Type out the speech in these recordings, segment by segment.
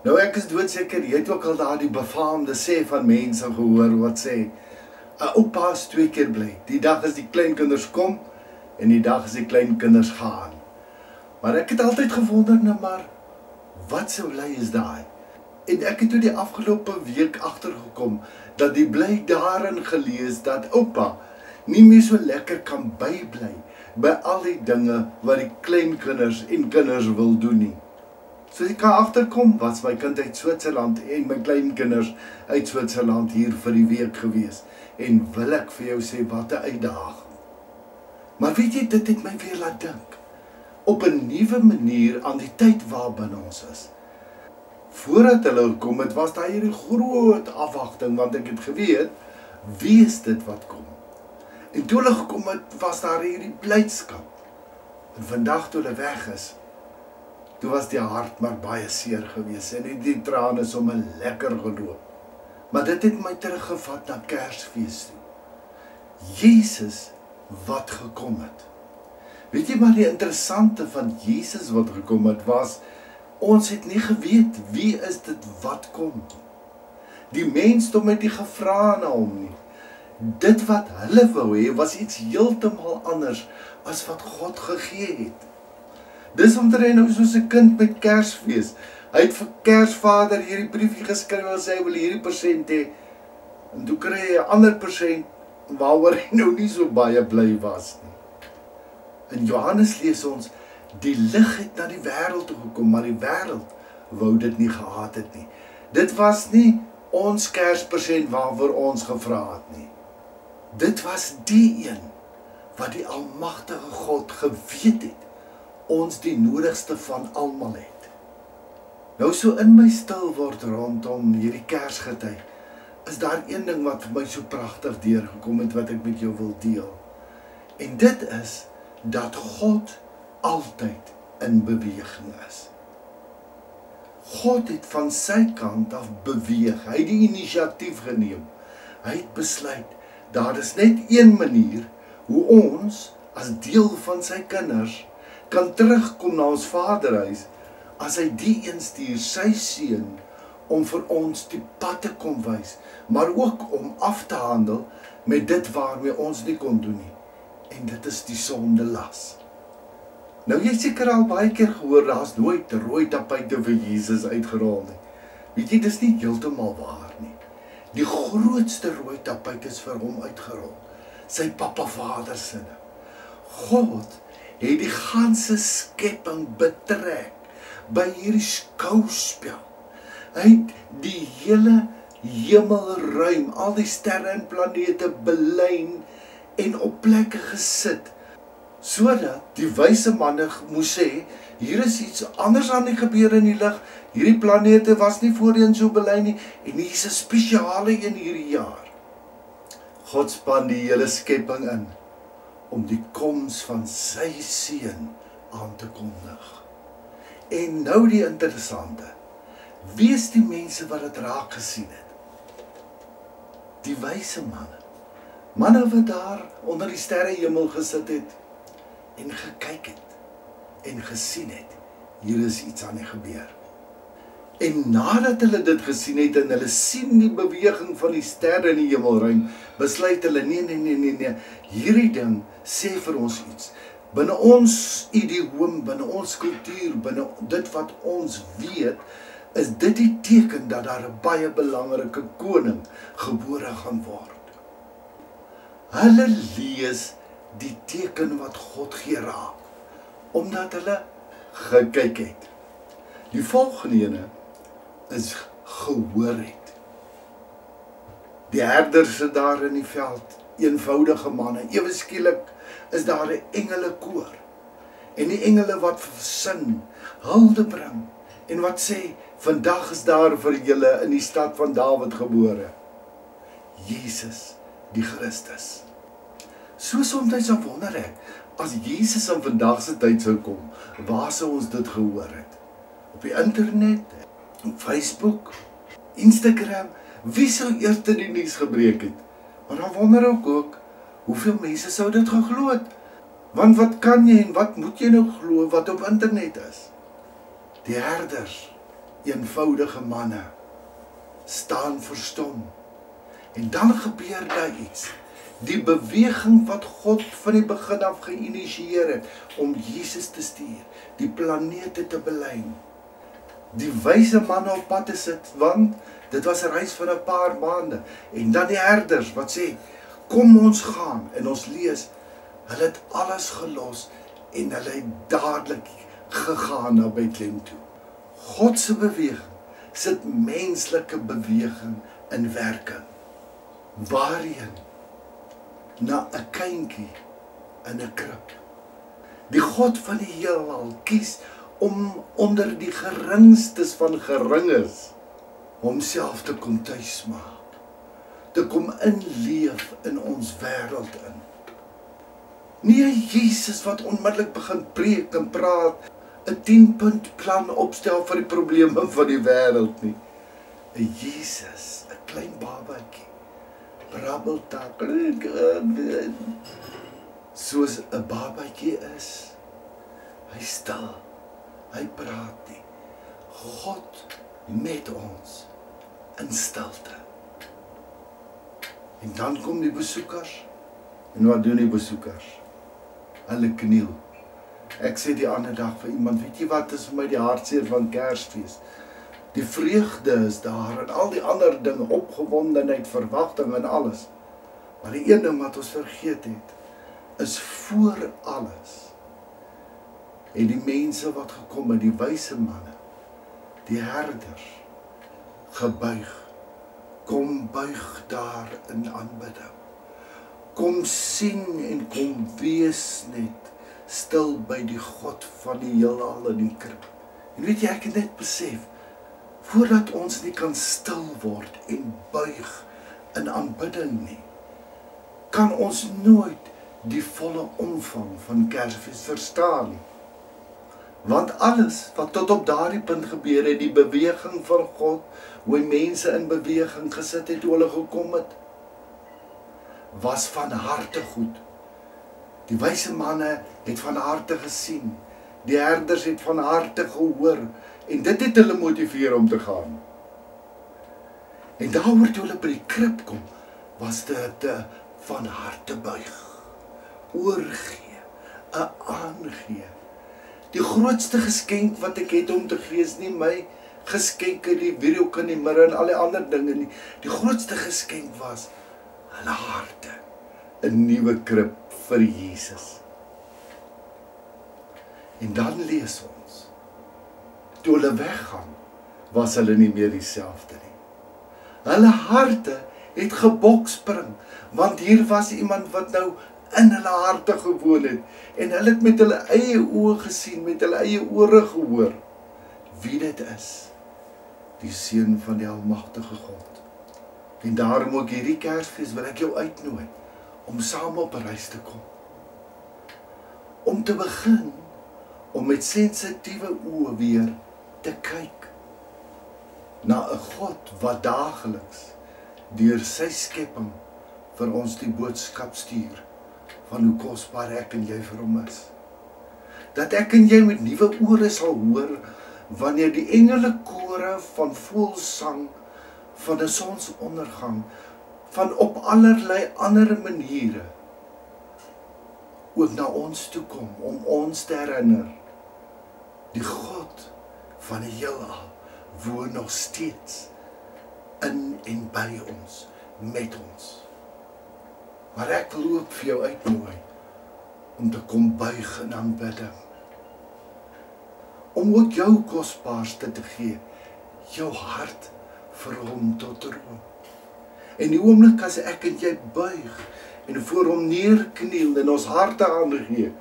Nou ek is doodseker, jy het ook al daar die befaamde sê van mense gehoor wat sê, 'n oupa is 2 keer bly. Die dag as die kleinkinders kom en die dag as die kleinkinders gaan. Maar ek het altyd gewonder, nou maar, wat so bly is daai? En ek het toe die afgelope week agtergekom, dat die bly daarin gelees, dat oupa nie meer so lekker kan bybly, by al die dinge wat die kleinkinders en kinders wil doen nie. So ek kan agterkom, was my kind uit Switserland en my kleinkinders uit Switserland hier vir die week gewees. En wil ek vir jou sê, wat 'n uitdaging. Maar weet jy, dit het my weer laat dink, op 'n nuwe manier aan die tyd waarbinne ons is. Voordat hulle gekom het, was daar hierdie groot afwagting, want ek het geweet, wie is dit wat kom? En toe hulle gekom het, was daar hierdie blydskap. En vandag toe hulle weg is, toe was die hart maar baie seer gewees, en het die trane sommer lekker geloop. Maar dit het my teruggevat na Kersfees toe. Jesus wat gekom het. Weet jy maar die interessante van Jesus wat gekom het was, ons het nie geweet wie is dit wat kom. Die mensdom het nie gevra na hom nie. Dit wat hulle wou hê was iets heeltemal anders as wat God gegee het. Dis omtrent nou soos 'n kind met Kersfees. Hy het vir Kersvader hierdie briefie geskryf en sê hy wil hierdie persent hê. En toe kry hy 'n ander persent waaroor hy nou nie so baie bly was nie. In Johannes lees ons, die lig het na die wêreld toe gekom, maar die wêreld wou dit nie gehad het nie. Dit was nie ons Kerspersent waarvoor ons gevra het nie. Dit was die een wat die almagtige God geweet het, ons die nodigste van almal het. Nou so in my stil word rondom hierdie Kersgety, is daar een ding wat vir my so pragtig deurgekom het, wat ek met jou wil deel. En dit is, dat God altyd in beweging is. God het van sy kant af beweeg, hy het die inisiatief geneem. Hy het besluit, daar is net een manier, hoe ons, as deel van sy kinders, kan terugkom na ons Vaderhuis, as hy die een stuur, sy seun, om vir ons die pad te kom wys, maar ook om af te handel met dit waarmee ons nie kon doen nie. En dit is die sondelas. Nou jy het seker al baie keer gehoor, daar is nooit rooi tapuite vir Jesus uitgerol nie. Weet jy, dis nie heeltemal waar nie. Die grootste rooi tapuit is vir hom uitgerol. Sy Papa Vader sinne. God het die ganse skepping betrek by hierdie skouspel. Hy het die hele hemelruim, al die sterre en planete belyn en op plekke gesit, sodat die wyse manne moes sê, hier is iets anders aan die gebeur in die lig, hierdie planete was nie voorheen so belyn nie, en hier is 'n spesiale een hierdie jaar. God span die hele skepping in, om die koms van sy seun aan te kondig. En nou die interessante, wie is die mense wat dit raak gesien het? Die wyse manne. Manne wat daar onder die sterrehemel gesit het en gekyk het en gesien het, hier is iets aan die gebeur. En nadat hulle dit gesien het en hulle sien die beweging van die sterre in die hemelruim, besluit hulle, nee, hierdie ding sê vir ons iets. Binne ons idioom, binne ons kultuur, binne dit wat ons weet, is dit die teken dat daar 'n baie belangrike koning gebore gaan word. Hulle lees die teken wat God gee raak, omdat hulle gekyk het. Die volgende ene is gehoor het. Die herders sit daar in die veld, eenvoudige manne, ewe skielik is daar 'n engelekoor, en die engele wat sing, hulde bring, en wat sê, vandag is daar vir julle in die stad van Dawid gebore, Jesus die Christus. So soms dan wonder ek, as Jesus in vandag se tyd sou kom, waar sou ons dit gehoor het? Op die internet, op Facebook, Instagram, wie sou eers die nuus gebreek het? Maar dan wonder ek ook, hoeveel mense sou dit geglo het? Want wat kan jy en wat moet jy nou glo wat op internet is? Die herders eenvoudige manne staan verstom. En dan gebeur daar iets. Die beweging wat God van die begin af geïnisieer het om Jesus te stuur, die planete te belyn. Die wyse manne op pad te sit, want dit was 'n reis van 'n paar maande. En dan die herders wat sê, kom ons gaan. En ons lees, hulle het alles gelos en hulle het dadelik gegaan na Bethlehem toe. God se beweging sit menslike beweging in werking. Waarheen? Na 'n kindjie in 'n krib. Die God van die heelal kies om onder die geringstes van geringes homself te kom tuis maak, te kom inleef in ons wêreld in. Nie 'n Jesus wat onmiddellik begin preek en praat, 'n 10-punt plan opstel vir die probleme van die wêreld nie. 'n Jesus, 'n klein babatjie, brabbel tak, soos 'n babatjie is. Hy stil, hy praat nie. God met ons in stilte. En dan kom die besoekers. En wat doen die besoekers? Hulle kniel. Ek sê die ander dag vir iemand, weet jy wat is vir my die hartseer van Kersfees? Die vreugde is daar en al die ander dinge, opgewondenheid, verwagting en alles. Maar die een ding wat ons vergeet het, is voor alles. En die mense wat gekom het, die wyse manne, die herders, gebuig. Kom buig daar in aanbidding. Kom sien en kom wees net stil by die God van die heelal in die krib. En weet jy, ek het net besef, voordat ons nie kan stil word en buig in aanbidding nie, kan ons nooit die volle omvang van Kersfees verstaan nie. Want alles wat tot op daardie punt gebeur het, die beweging van God, hoe mense in beweging gesit het, hoe hulle gekom het, was van harte goed. Die wyse manne het van harte gesien, die herders het van harte gehoor, en dit het hulle motiveer om te gaan. En daaroor toe hulle by die krib kom, was dit van harte buig, oorgee, 'n aangee. Die grootste geskenk wat ek het om te gee is nie my geskenke, die wierook en die mirre en al die ander dinge nie. Die grootste geskenk was hulle harte, 'n nuwe krib vir Jesus. En dan lees ons, toe hulle weggaan, was hulle nie meer dieselfde nie. Hulle harte het gebokspring, want hier was iemand wat nou in hulle harte gewoon het, en hulle het met hulle eie oë gesien, met hulle eie ore gehoor, wie dit is, die Seun van die Almagtige God. En daarom ook hierdie Kersfees wil ek jou uitnooi, om saam op 'n reis te kom. Om te begin, om met sensitiewe oë weer te kyk, na 'n God wat daagliks, deur sy skepping, vir ons die boodskap stuur, van hoe kosbaar ek en jy vir hom is. Dat ek en jy met nuwe ore sal hoor, wanneer die engelekore van voëlsang, van 'n sonsondergang, van op allerlei ander maniere, ook na ons toe kom, om ons te herinner, die God van die heelal, woon nog steeds, in en by ons, met ons. Maar ek wil ook vir jou uitnooi, om te kom buig in aanbidding. Om ook jou kosbaarste te gee, jou hart vir hom tot roem. En die oomblik as ek en jy buig, en voor hom neerkniel, en ons harte aangee,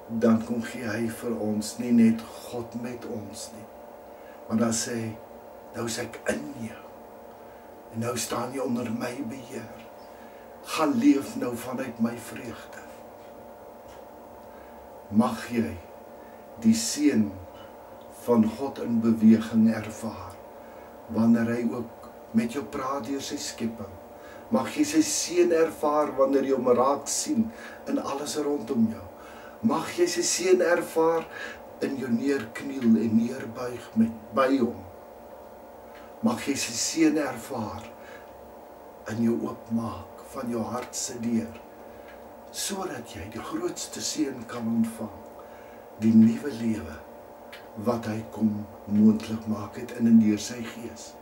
dan kom gee hy vir ons, nie net God met ons nie. Maar dan sê hy, nou is ek in jou, en nou staan jy onder my beheer. Gaan leef nou vanuit my vreugde. Mag jy die seën van God in beweging ervaar, wanneer hy ook met jou praat deur sy skepping. Mag jy sy seën ervaar wanneer jy hom raak sien in alles rondom jou. Mag jy sy seën ervaar in jou neerkniel en neerbuig by hom. Mag jy sy seën ervaar in jou oopmaak van jou hart se deur, sodat jy die grootste seën kan ontvang, die nuwe lewe wat hy kom moontlik maak het in en deur sy gees.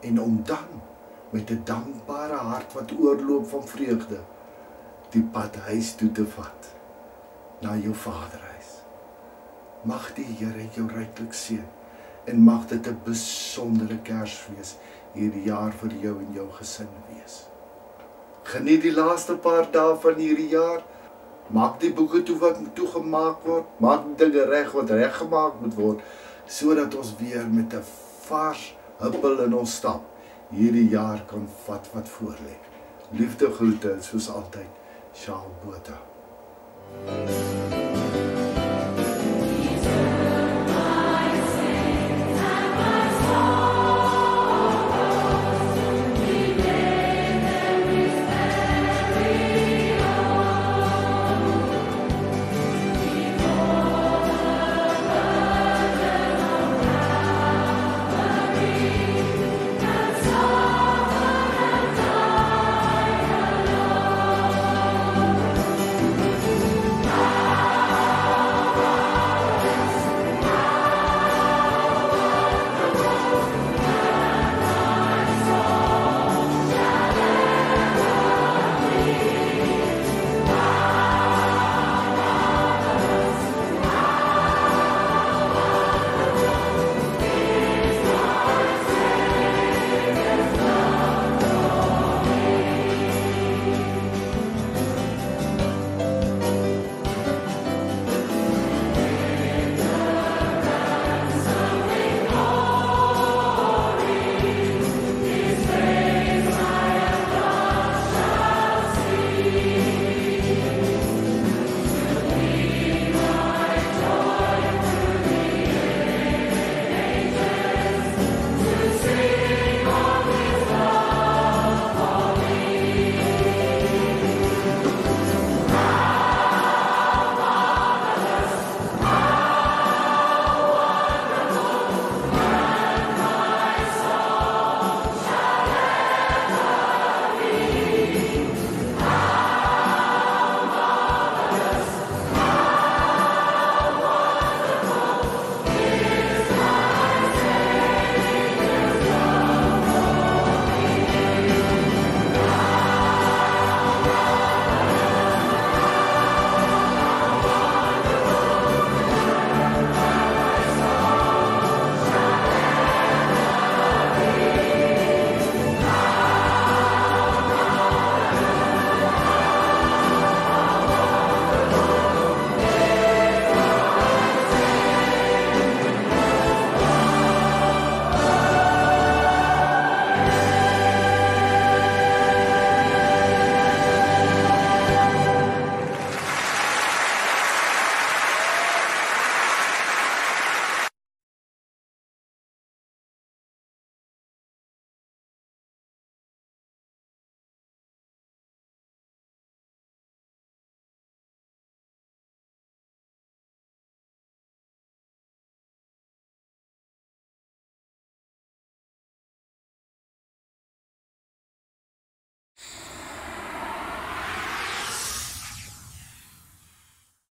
En om dan met 'n dankbare hart wat oorloop van vreugde die pad huis toe te vat, na jou Vaderhuis. Mag die Here jou ryklik seën en mag dit 'n besondere Kersfees hierdie jaar vir jou en jou gesin wees. Geniet die laaste paar dae van hierdie jaar. Maak die boeke toe wat toegemaak word. Maak dinge reg wat reggemaak moet word, sodat ons weer met 'n vars huppel in ons stap hierdie jaar kan vat wat voor lê. Liefde groete soos altyd, Charles Botha.